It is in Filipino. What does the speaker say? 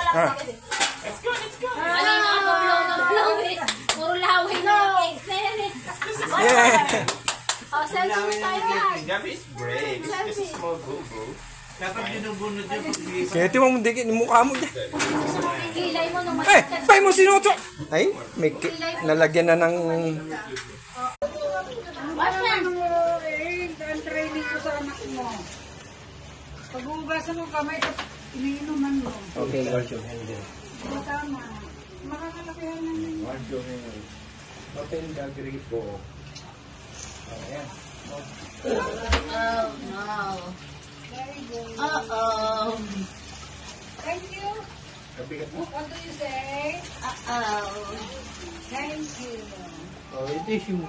Ah. Let's go, let's go. Ano yung blow eh. Puro laway na cake. Yeah. Oh, selfie tayo yan. Gabi is brave. It's just a small boo-boo. Kapag binubunod yung pagbibig. Kaya ito mong dikit, mukha mo dyan. Kilay mo nung Eh, pay mo sinuto! Ay, may nalagyan na ng... Wash na. Ang training ko sa anak mo. Pag-uugasan mo kamay, iniinuman mo. Okay. Diba tama? Makakalakihan na yun. Open the gripo. Oh, no. Very good. Uh-oh. Thank you. What do you say? Uh-oh. Thank you. Oh, ito yung...